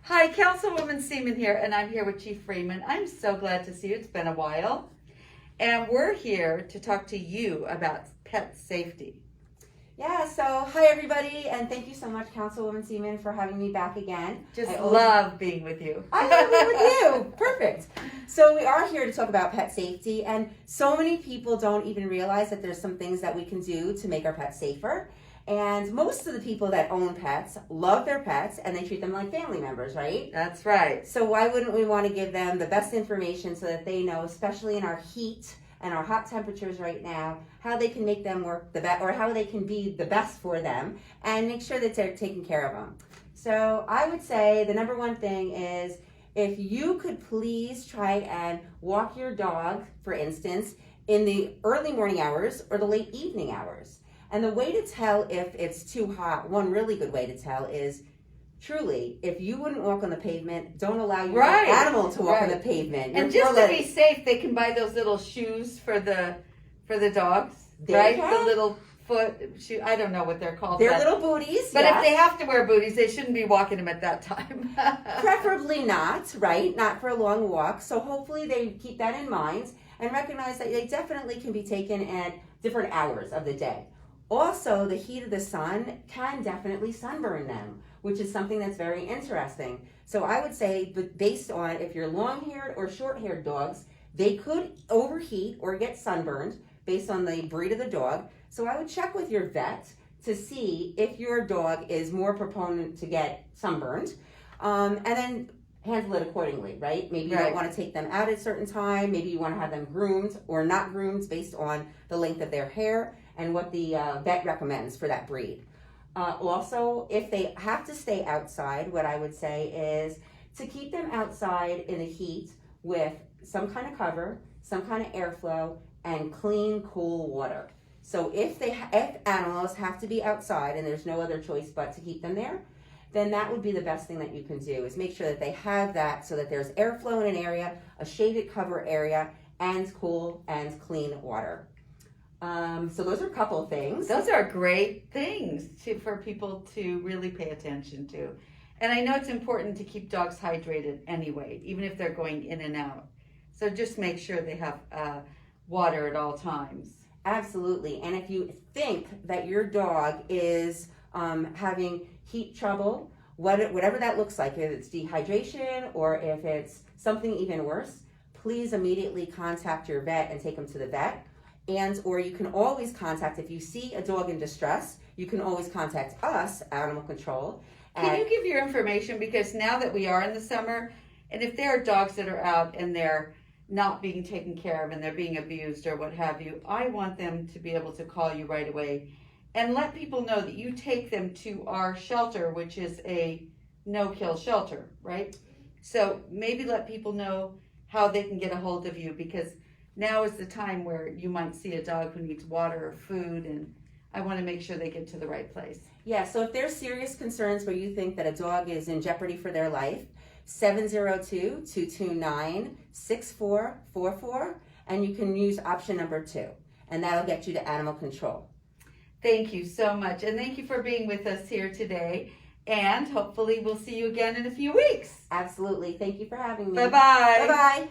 Hi, Councilwoman Seaman here, and I'm here with Chief Freeman. I'm so glad to see you. It's been a while. And we're here to talk to you about pet safety. Yeah, so hi everybody, and thank you so much, Councilwoman Seaman, for having me back again. Just love being with you. I love being with you. Perfect. So we are here to talk about pet safety, and so many people don't even realize that there's some things that we can do to make our pets safer. And most of the people that own pets love their pets, and they treat them like family members, right? That's right. So why wouldn't we want to give them the best information so that they know, especially in our heat and our hot temperatures right now, how they can make them work the best, or how they can be the best for them, and make sure that they're taking care of them. So I would say the number one thing is, if you could please try and walk your dog, for instance, in the early morning hours or the late evening hours. And the way to tell if it's too hot, one really good way to tell is, truly, if you wouldn't walk on the pavement, don't allow your animal to walk on the pavement. And just to be safe, they can buy those little shoes for the dogs, right? The little foot shoe. I don't know what they're called. They're little booties. But if they have to wear booties, they shouldn't be walking them at that time. Preferably not, right? Not for a long walk. So hopefully they keep that in mind and recognize that they definitely can be taken at different hours of the day. Also, the heat of the sun can definitely sunburn them, which is something that's very interesting. So I would say, based on if you're long-haired or short-haired dogs, they could overheat or get sunburned based on the breed of the dog. So I would check with your vet to see if your dog is more proponent to get sunburned, and then handle it accordingly, right? Maybe you don't want to take them out at a certain time. Maybe you want to have them groomed or not groomed based on the length of their hair and what the vet recommends for that breed. Also, if they have to stay outside, what I would say is to keep them outside in the heat with some kind of cover, some kind of airflow, and clean, cool water. So if animals have to be outside and there's no other choice but to keep them there, then that would be the best thing that you can do, is make sure that they have that so that there's airflow in an area, a shaded cover area, and cool and clean water. So those are a couple of things. Those are great things for people to really pay attention to. And I know it's important to keep dogs hydrated anyway, even if they're going in and out. So just make sure they have water at all times. Absolutely. And if you think that your dog is having heat trouble, whatever that looks like, if it's dehydration or if it's something even worse, please immediately contact your vet and take them to the vet. Or you can always contact, if you see a dog in distress, you can always contact us, Animal Control. Can you give your information? Because now that we are in the summer, and if there are dogs that are out and they're not being taken care of and they're being abused or what have you, I want them to be able to call you right away and let people know that you take them to our shelter, which is a no-kill shelter, right? So maybe let people know how they can get a hold of you, because now is the time where you might see a dog who needs water or food, and I want to make sure they get to the right place. Yeah, so if there's serious concerns where you think that a dog is in jeopardy for their life, 702-229-6444, and you can use option number 2, and that'll get you to Animal Control. Thank you so much, and thank you for being with us here today, and hopefully we'll see you again in a few weeks. Absolutely. Thank you for having me. Bye-bye. Bye-bye.